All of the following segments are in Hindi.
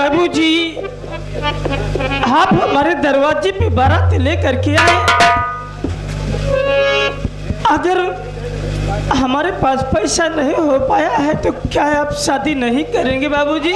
बाबूजी आप हमारे दरवाजे पे बारात लेकर के आए। अगर हमारे पास पैसा नहीं हो पाया है तो क्या आप शादी नहीं करेंगे बाबूजी?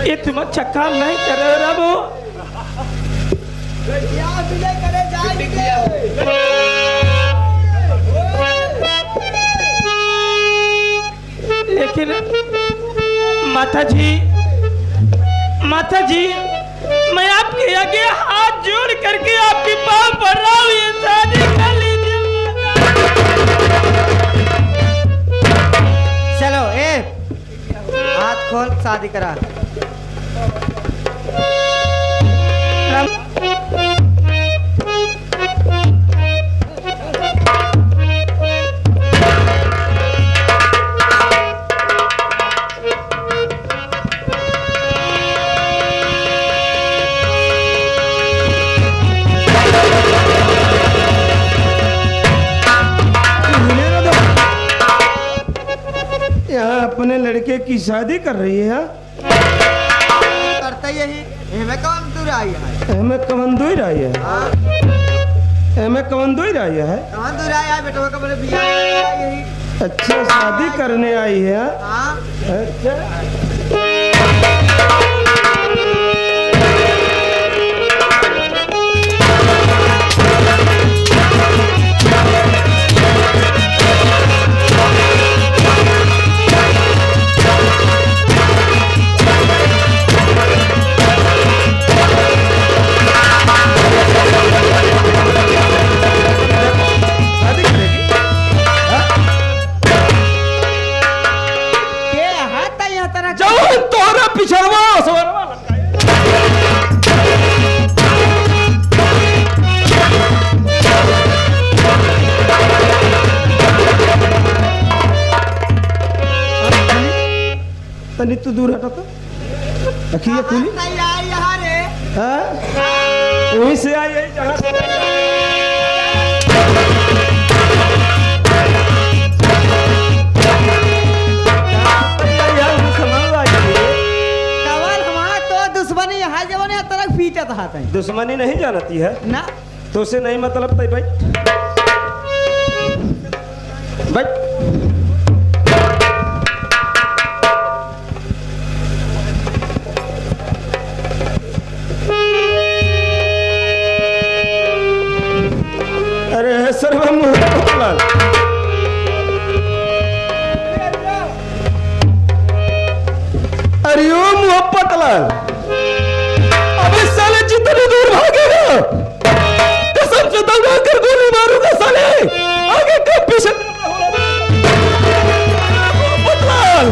ये तुम अच्छा काम नहीं कर रहे रामू। लेकिन माता जी मैं आपके आगे हाथ जोड़ करके आपके पाँव पड़ रहा हूँ, ये शादी कर लीजिए। चलो हाथ खोल शादी करा। अपने लड़के की शादी कर रही है। करते यही हमें कौन दूर आई है? हमें कवन दूर आई है? हमें कवन दूर आई है? कौन दूर आई है बेटा का बोले बिया यही। अच्छा शादी करने आई है? हाँ अच्छा तनी तू दूर हटा तो अखिया खुली यहाँ रे। हाँ वहीं से आई है जहाँ से दुश्मनी नहीं जानती है ना तो उसे नहीं मतलब भाई भाई अरे सर्वम अरे ओ मोहब्बत लाल अबे साले जितनी दूर भागेगा कसम से दबा कर गोली मारूंगा साले आगे कब पीछे मोहब्बत लाल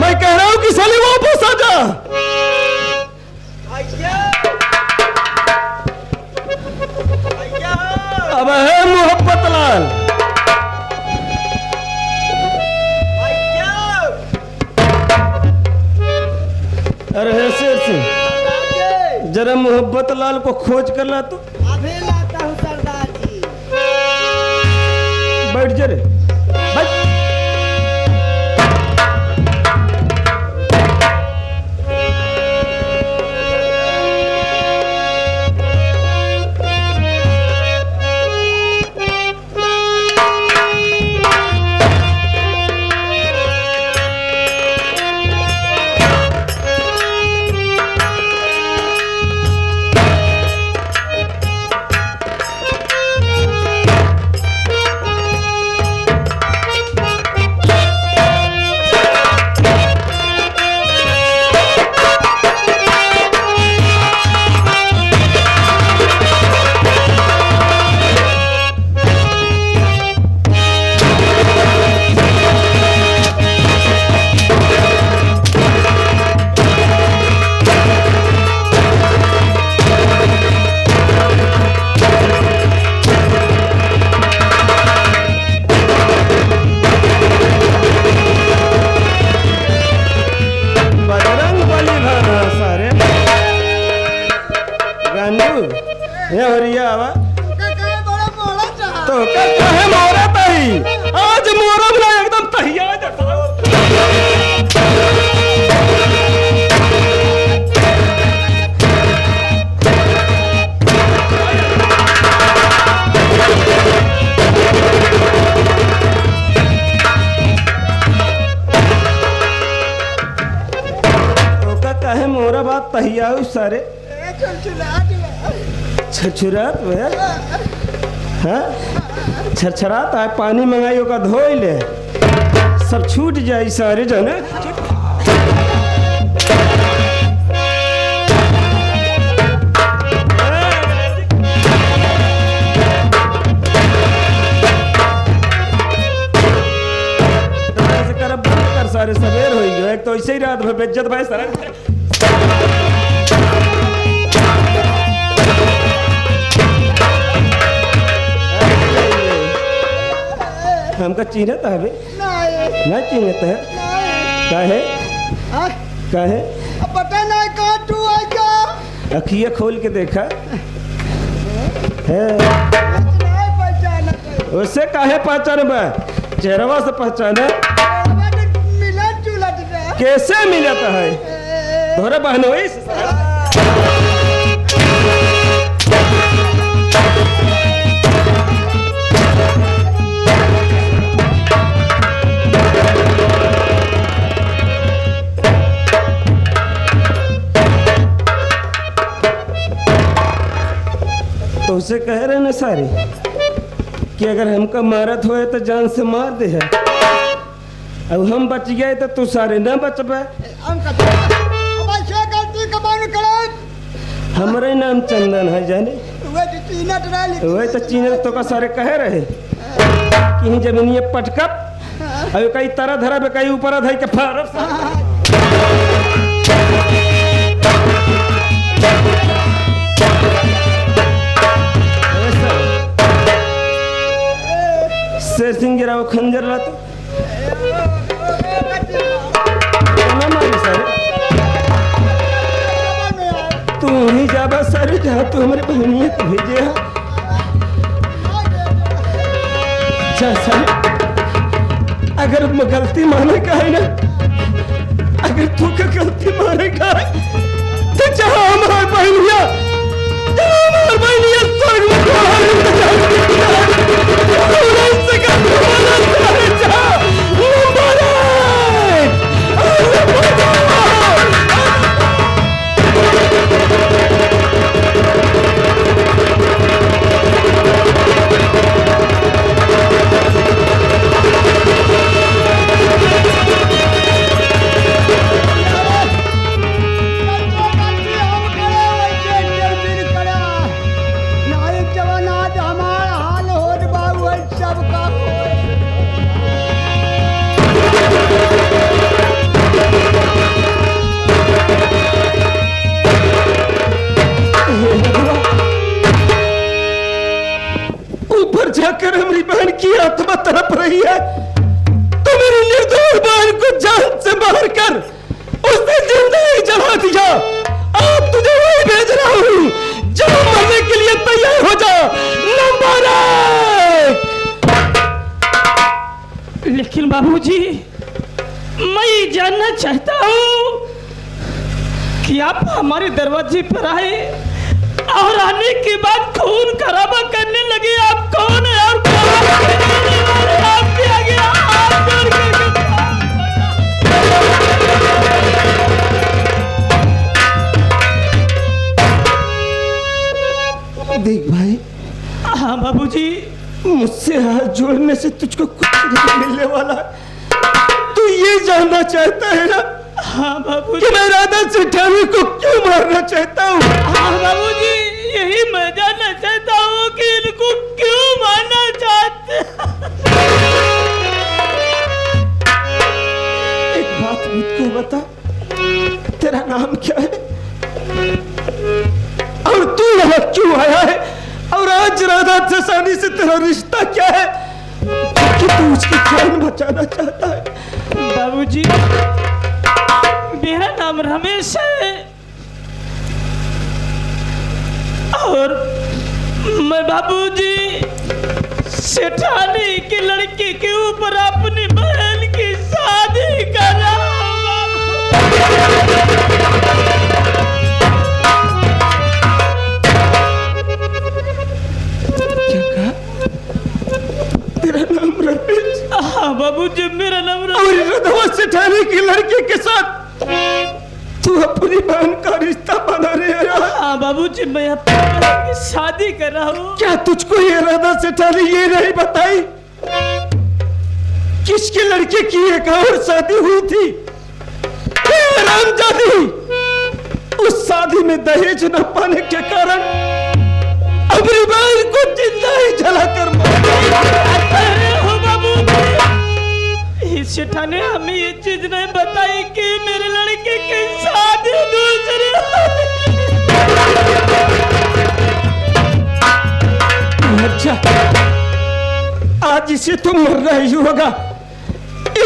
मैं कह रहा हूं कि साले वापस आ जा। अब है मोहब्बत लाल अरे है शेर सिंह जरा मोहब्बत लाल को खोज कर ला तो। अभी लाता हूँ सरदार जी। बैठ जा रे बैठ। कहे मोरा तही आज मोरा बना एकदम तहिया जैसा कहे मोरा बात तहिया सारे छछुरात भैया हाँ छरछरात आए पानी मंगाइयो का धोई ले सब छूट जाए सारे जने सारे सवेर हो गयो एक तो ऐसे ही रात भर बेइज्जत भाई सारा हमका चीनत है नहीं चीनत है काहे काहे पता नहीं कहाँ तू आ गया अखिया खोल के देखा है उससे काहे पहचान चेहरवा से पहचाने कैसे मिलता है तोरे बहन वही तो उसे कह रहे ना सारी कि अगर हमका मारत होए तो जान से मार दे है अब हम बच गए तो तू सारे न बच पाए हमारे नाम चंदन है जाने वही तो चीनत तो का सारे कहे रहे कि जमीन ये पटकप अब कई तरह धरा पे कई ऊपर धर के फारब शेर सिंह गिरा वो खंजर ला तो तू ही जाबा सर जा तू हमारे बहनिया को भेजे अगर मैं गलती माने का है ना अगर तू का गलती माने का है तो चाहे हमारे बहनिया स्वर्ग जाकर हमारी बहन की आत्मा तड़प रही है तो मेरी निर्दोष बहन को जान से मार कर उसने जिंदा ही जला दिया अब तुझे वही भेज रहा हूँ जो मरने के लिए तैयार हो जा नंबर 1। लेकिन बाबूजी मैं ये जानना चाहता हूँ कि आप हमारे दरवाजे पर आए और आने के बाद खून खराबा करने लगे। आप कौन है और आपके आगे हाथ जोड़ करके देख भाई। हाँ बाबूजी मुझसे हाथ जोड़ने से तुझको कुछ नहीं मिलने वाला। तू ये जानना चाहता है ना? हाँ बाबूजी कि मैं राधा सेठानी को क्यों मारना चाहता हूँ? हाँ बाबूजी यही मैं जानना चाहता हूँ कि इनको क्यों मारना चाहते। एक बात मुझको बता, तेरा नाम क्या है और तू यहाँ क्यों आया है और आज राधा सेठानी से तेरा रिश्ता क्या है कि तू उसकी जान बचाना चाहता है? बाबूजी मेरा नाम रमेश है और मैं बाबूजी सेठानी की लड़की के ऊपर अपनी बहन की शादी करा। क्या कहा? तेरा नाम रमेश? हाँ बाबूजी, मेरा नाम और रधवा सेठानी की लड़की के साथ तू अपनी बहन का रिश्ता बना रहे है? हाँ बाबूजी, मैं अपनी बहन की शादी कर रहा हूँ। क्या तुझको ये राधा सेठानी ये नहीं बताई किसकी लड़के की एक और शादी हुई थी? रामजादी उस शादी में दहेज न पाने के कारण अपनी बहन को जिंदा ही जलाकर सेठा ने हमें ये चीज नहीं बताई कि मेरे लड़के की शादी दूसरी। अच्छा, आज इसे तुम मर रही होगा।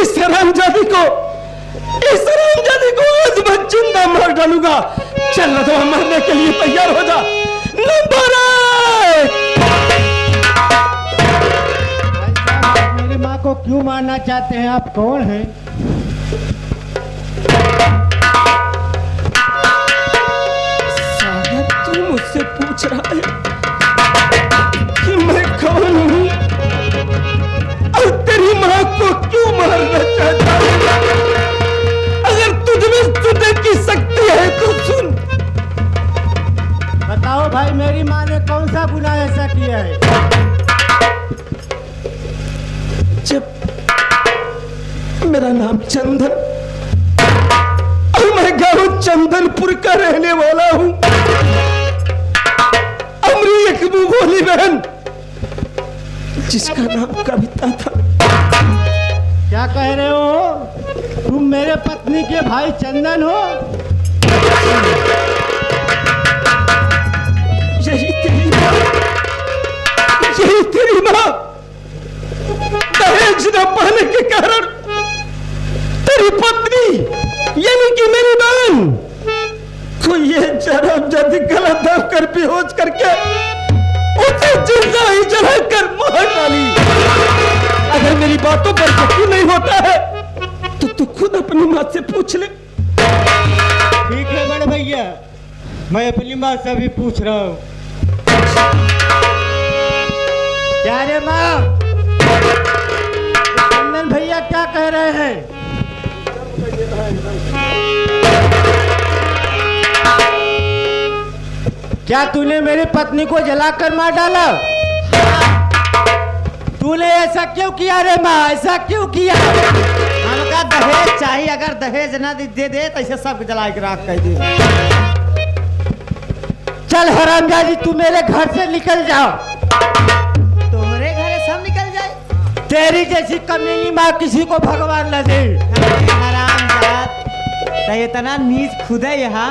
इस हरामजादी को आज मैं जिंदा मार डालूंगा। चल रधवा, मरने के लिए तैयार हो जा। नंबर 1। मेरी माँ को क्यों मारना चाहते हैं? आप कौन हैं? सागर, तू मुझसे पूछ रहा है कि मैं कौन हूँ और तेरी माँ को क्यों मारना चाहता हूँ? अगर तुझमें सुनने की शक्ति है तो सुन। बताओ भाई, मेरी माँ ने कौन सा गुनाह ऐसा किया है? जब मेरा नाम चंदन और मैं गांव चंदनपुर का रहने वाला हूँ। अमरी एक मुंह बोली बहन जिसका नाम कविता था। क्या कह रहे हो? तुम मेरे पत्नी के भाई चंदन हो? यही तेरी माँ दहेज न पाने के कारण तेरी पत्नी यानी कि मेरी बहन को ये हरामजादी गलत दाव कर बेहोश करके उसे जिंदा ही जलाकर मार डाली। अगर मेरी बातों पर यकीन नहीं होता है तो तू खुद अपनी माँ से पूछ ले। ठीक है बड़े भैया, मैं अपनी माँ से भी पूछ रहा हूँ। क्या रे माँ, चंदन भैया क्या कह रहे हैं? क्या तूने मेरी पत्नी को जलाकर मार डाला? तूने ऐसा क्यों किया रे माँ? ऐसा क्यों किया? हमका दहेज चाहिए, अगर दहेज ना दे दे तो इसे सब जला के राख कर दे। चल हरामजादी, तू मेरे घर से निकल जाओ। तुम्हारे घर सब निकल जाए। तेरी जैसी कमीनी माँ किसी को भगवान न दे। हरामजाद, तय इतना नीच खुद है यहाँ,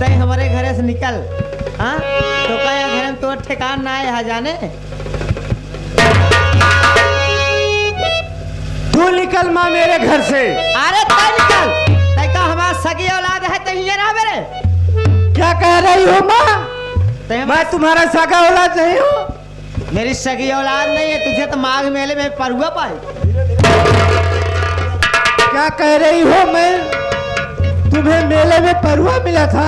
तय हमारे घर से निकल। हाँ, तो क्या घर में तो ठिकान ना है यहाँ जाने। तू निकल माँ मेरे घर से। अरे तय निकल, तय का हमारा सगी औलाद है, तय ये रहा मेरे। क्या कह रही हो माँ? मैं तुम्हारा सगा औलाद नहीं हूँ। मेरी सगी औलाद नहीं है, तुझे तो माघ मेले में परुआ पाई। क्या कह रही हो? मैं तुम्हें मेले में परुआ मिला था?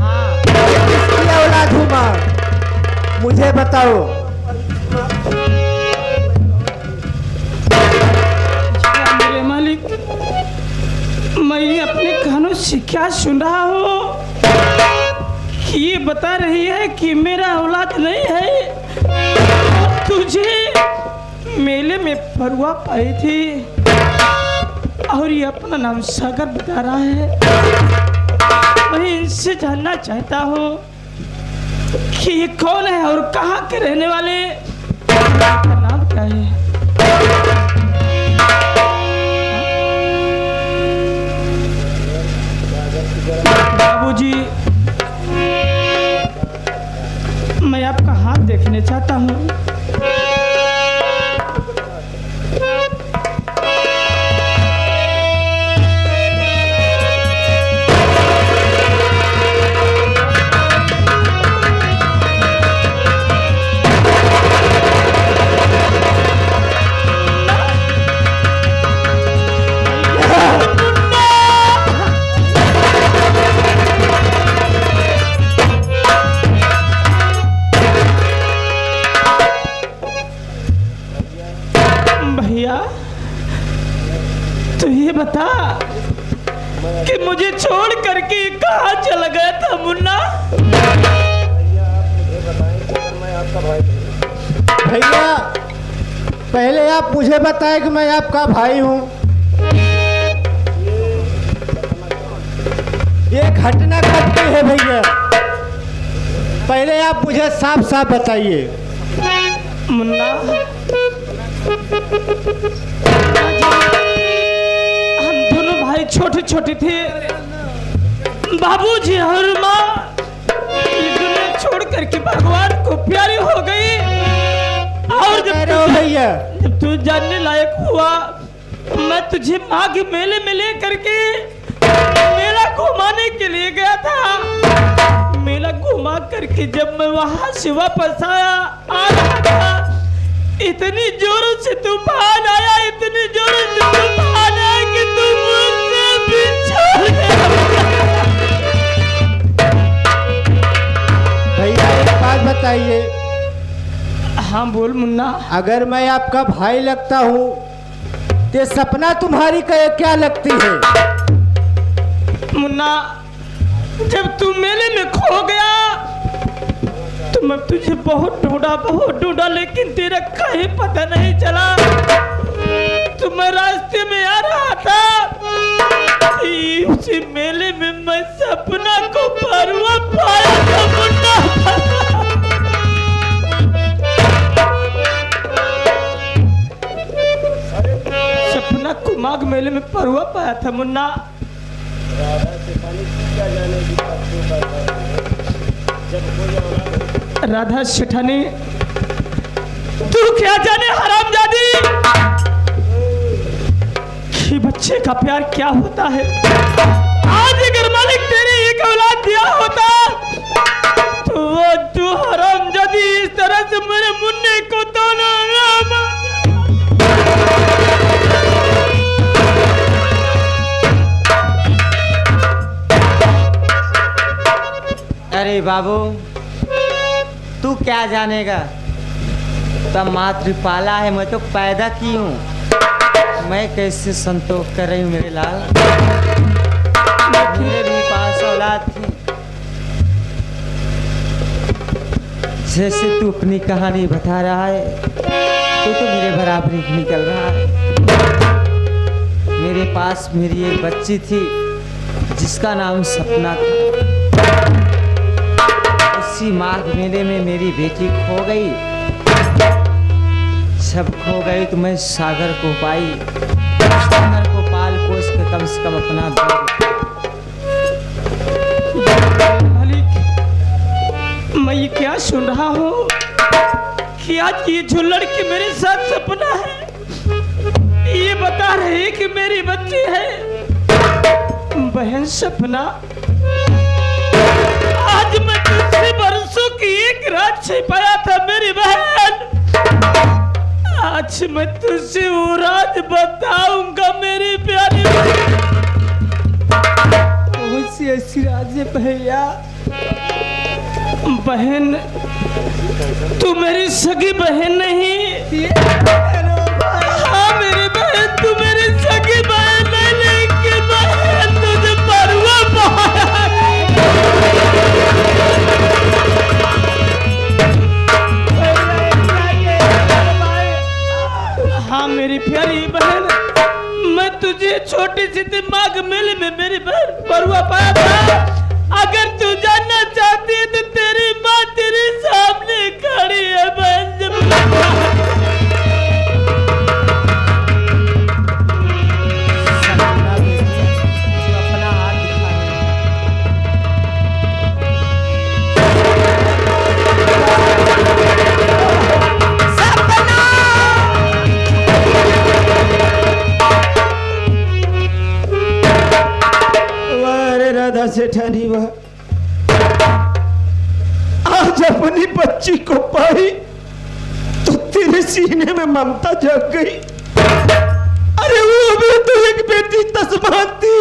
हाँ, किसकी औलाद हूँ माँ? मुझे बताओ। मेरे मालिक, मैं अपने कानों से क्या सुन रहा हूँ कि ये बता रही है कि मेरा औलाद नहीं है। तुझे मेले में परुआ पाई थी और ये अपना नाम सागर बता रहा है। मैं इससे जानना चाहता हूँ कि ये कौन है और कहाँ के रहने वाले, इसका नाम क्या है? बाबूजी, मैं आपका हाथ देखने चाहता हूँ। भैया तो ये बता कि मुझे छोड़ करके कहाँ चला गया था मुन्ना? भैया पहले आप मुझे बताएं कि मैं आपका भाई हूँ। ये घटना कब की है भैया? पहले आप मुझे साफ साफ बताइए। मुन्ना हम दोनों भाई छोटे छोटे थे। बाबूजी और माँ ये दुनिया छोड़ करके भगवान को प्यारी हो गई। और भैया जब तू जानने लायक हुआ मैं तुझे माँ के मेले में ले करके मेला घुमाने के लिए गया था। मेला घुमा करके जब मैं वहां से वापस आ रहा था इतनी जोरों से तूफान आया, इतनी जोरों से तूफान आया कि तू मुझसे बिछड़ गया। भैया एक बात बताइए। हाँ बोल मुन्ना। अगर मैं आपका भाई लगता हूँ तो सपना तुम्हारी क्या लगती है? मुन्ना जब तू मेले में खो गया तो मैं तुझे बहुत ढूंढा लेकिन तेरा कहीं पता नहीं चला। तो मैं रास्ते में आ रहा था उसी मेले में मैं सपना को परुआ पाया था मुन्ना। सपना को माघ मेले में परुआ पाया था मुन्ना। राधा सेठानी तू क्या जाने हरामजादी कि बच्चे का प्यार क्या होता है। आज अगर मालिक तेरे एक औलाद दिया होता तो वो तू हरामजादी इस तरह से मेरे मुन्ने को तो ना। अरे बाबू तू क्या जानेगा? तब मातृपाला है, मैं तो पैदा की हूँ। मैं कैसे संतोष कर रही हूँ मेरे लाल? मेरे भी पास औलाद थी। जैसे तू अपनी कहानी बता रहा है तो मेरे बराबरी निकल रहा है। मेरे पास मेरी एक बच्ची थी जिसका नाम सपना था। उसी माघ मेले में मेरी बेटी खो गई। जब खो गई तो मैं सागर को पाई। सागर को पाल पोस के कम से कम अपना मालिक मैं ये क्या सुन रहा हूँ कि आज ये जो लड़की मेरे साथ सपना है ये बता रहे कि मेरी बच्ची है। बहन सपना आज मैं तुझसे बरसों की एक रात छिपाया था मेरी बहन। आज मैं तुझसे वो रात बताऊंगा मेरी प्यारी बहुत सी ऐसी राज है भैया। बहन तू मेरी सगी बहन नहीं। हाँ मेरी बहन तू मेरी सगी बहन नहीं लेकिन बहन तुझे परुआ पाया। हाँ मेरी प्यारी बहन मैं तुझे छोटी सी दिमाग मेले में मेरी बहन परुआ पाया था। अगर तू जानना चाहती है तो तेरी माँ तेरे सामने खड़ी है बहन। अपना हाथ दिखा। राधा सेठानी वह आज अपनी बच्ची को पाई तो तेरे सीने में ममता जग गई। अरे वो भी तो एक बेटी तस्मात थी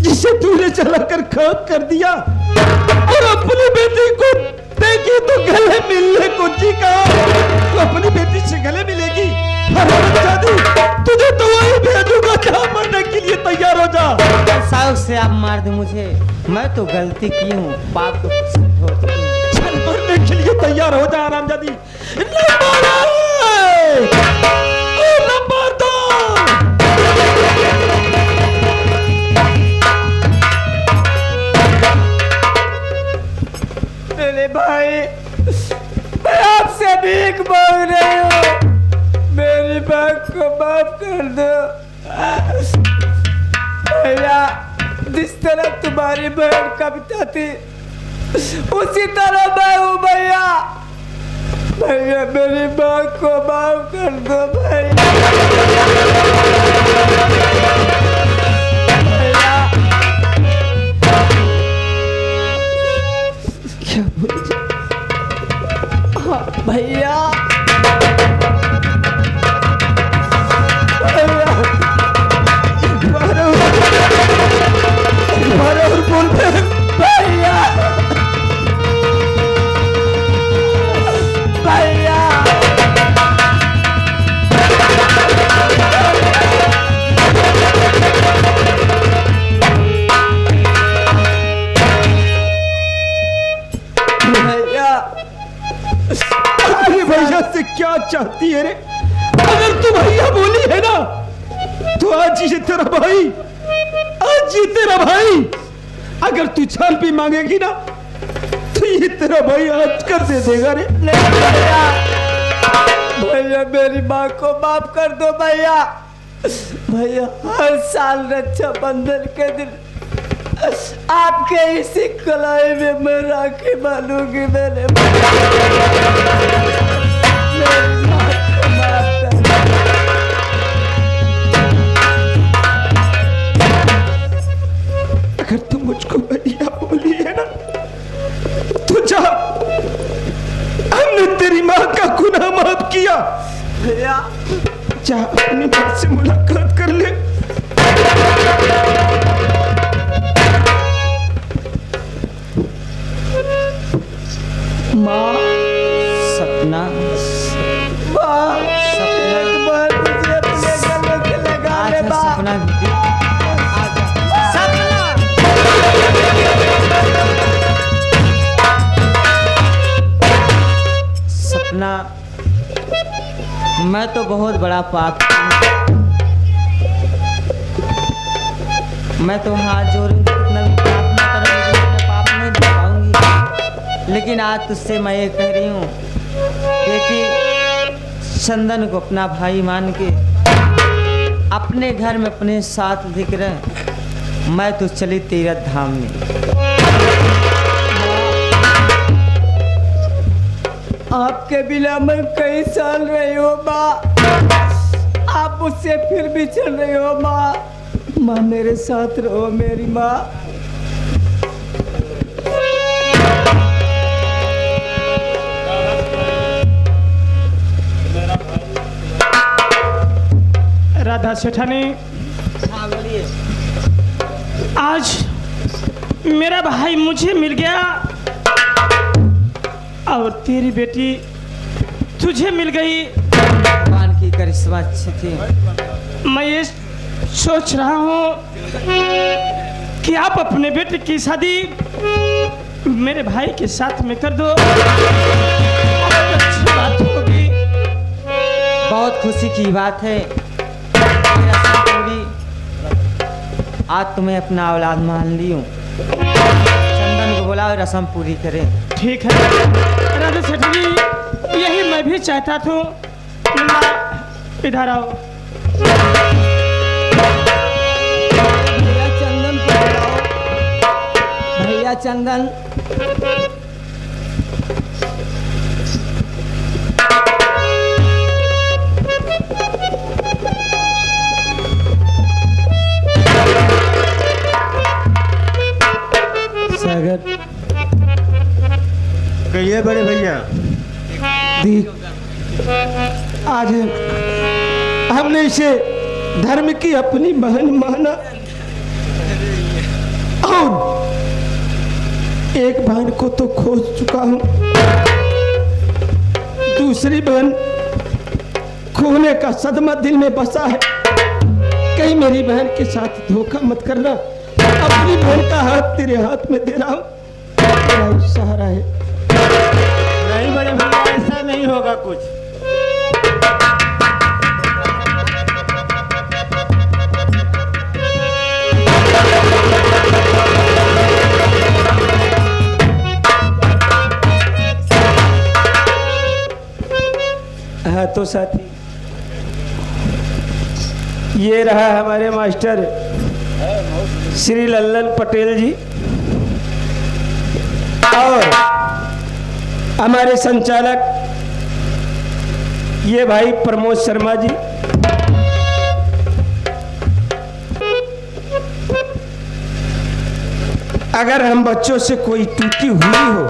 जिसे तूने चलाकर खाक कर दिया और अपनी बेटी को देखी तो गले मिलने को जी कहा। तो अपनी बेटी से गले मिलेगी? हरामजादी, तुझे तो वही भेजूंगा जहां मरने के लिए तैयार हो जा। शौक से आप मार दे मुझे, मैं तो गलती की हूँ, पाप तो सिद्ध हो चुकी हूँ। चल मरने के लिए तैयार हो जा हरामजादी। नंबर दो। मेरे भाई, मैं आपसे भीख मांग रही हूँ, मेरी बात को माफ कर दो भैया। जिस तरह तुम्हारी बहन कविता थी, उसी तरह मैं हूँ भैया। भैया मेरी बात को माफ कर दो भैया। क्या बोले जी? हाँ भैया, भैया एक बार और बोल बहन। भैया, भैया भैया, अपने भैया से क्या चाहती है रे? अगर तू भैया बोली है ना, तो आज ये तेरा भाई, आज ये तेरा भाई। अगर तू छाल भी मांगेगी ना, तो ये तेरा भाई आज कर दे देगा रे। नहीं भैया, भैया मेरी माँ को माफ कर दो भैया। भैया हर साल रक्षाबंधन के दिन आपके इसी कलाई में मैं राखी बांधूंगी। मेरी माँ को माफ कर दो। अगर तू मुझको भैया बोली है ना, तो जा, हमने तेरी माँ का गुनाह माफ किया। भैया जा अपनी माँ से मुलाकात कर ले। माँ, सपना, माँ सपना, एक बार मुझे अपने गले से लगा ले आजा माँ। सपना दीदी, आजा सपना। सपना, मैं तो बहुत बड़ा पाप हूँ। मैं तो हाथ जोड़ूंगी, कितना भी प्रार्थना करूंगी, अपने पाप नहीं दिखाऊंगी। लेकिन आज तुझसे मैं ये कह रही हूँ, बेटी, चंदन को अपना भाई मान के अपने घर में अपने साथ दिख रहे, मैं तो चली तीरथ धाम में। आपके बिना मैं कई साल रही हो माँ, आप मुझसे फिर भी चल रही हो माँ। माँ मेरे साथ रहो मेरी माँ। राधा सेठानी, हाँ बोलिए। आज मेरा भाई मुझे मिल गया और तेरी बेटी तुझे मिल गई। भगवान की करिश्मा अच्छी थी। मैं ये सोच रहा हूँ कि आप अपने बेटे की शादी मेरे भाई के साथ में कर दो, बहुत अच्छी बात होगी। बहुत खुशी की बात है। रस्म पूरी, आज तुम्हें अपना औलाद मान ली हूँ। चंदन को बुलाओ, रस्म पूरी करें। ठीक है राधा सेठ जी, यही मैं भी चाहता था। मुन्ना, इधर आओ। भैया चंदन को बुलाओ। भैया चंदन, सागर, कहिए बड़े भैया। देख, आज हमने इसे धर्म की अपनी बहन माना और एक बहन को तो खोज चुका हूं, दूसरी बहन खोने का सदमा दिल में बसा है। कहीं मेरी बहन के साथ धोखा मत करना। अपनी बहन का हाथ तेरे हाथ में दे रहा हूं, तेरा सहारा है। नहीं बड़े भैया, ऐसा नहीं होगा कुछ। हाँ तो साथी, ये रहा हमारे मास्टर श्री लल्लन पटेल जी और हमारे संचालक ये भाई प्रमोद शर्मा जी। अगर हम बच्चों से कोई त्रुटि हुई हो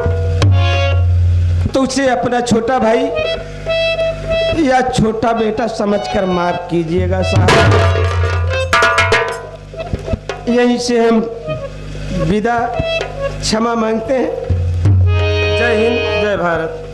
तो उसे अपना छोटा भाई या छोटा बेटा समझकर माफ कीजिएगा साहब। यहीं से हम विदा क्षमा मांगते हैं। जय हिंद, जय भारत।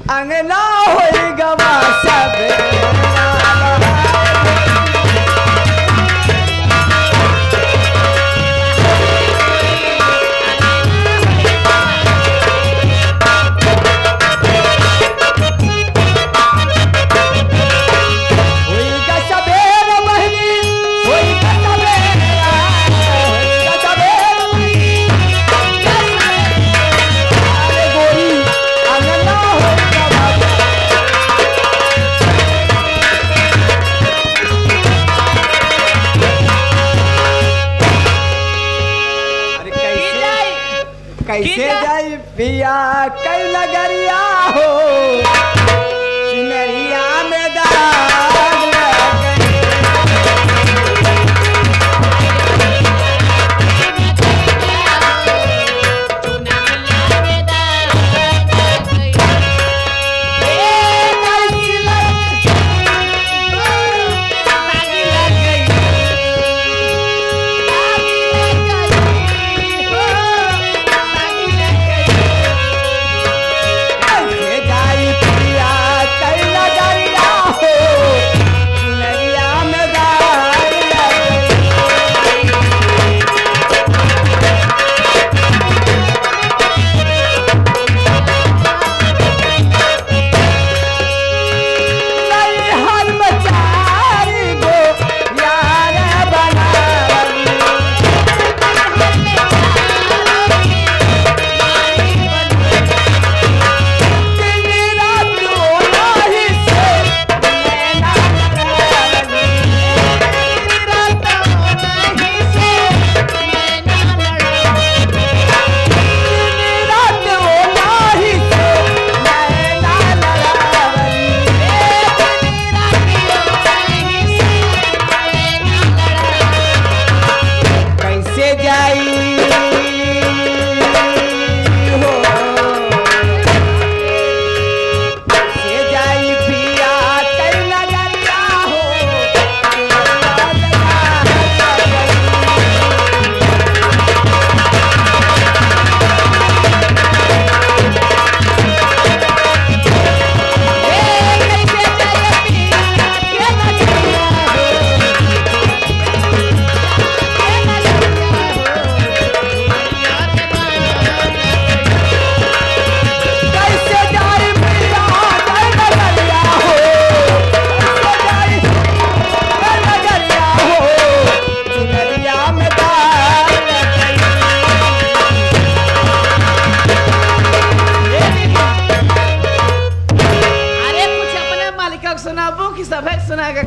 अंगना होई गवा सब कैसे जाई पिया कई नगरिया हो चिनरिया में दाग लग गई।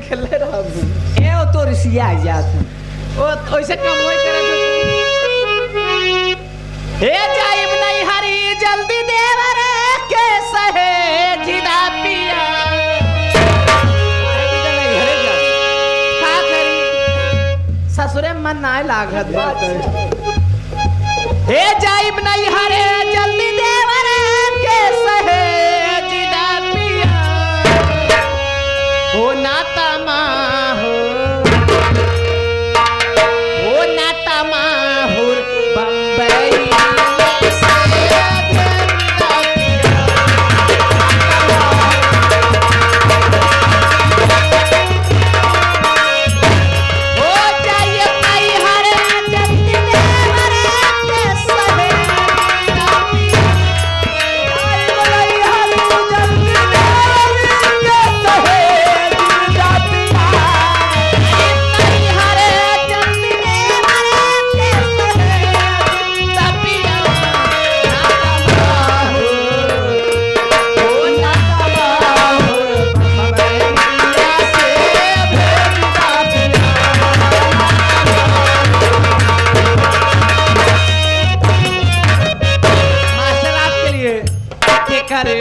खेले रहा ए ओ तो रिसिया जात ओ ओइसे काम होई करे हे जाइब नहीं हरी जल्दी देवर के सहेजिदा पिया का करी ससुरे मन नाय लागत बात हे जाइब नहीं हरे जल्दी देवर के सहेजिदा पिया हो नाता माहो हो नाता माहुर बम्बई करे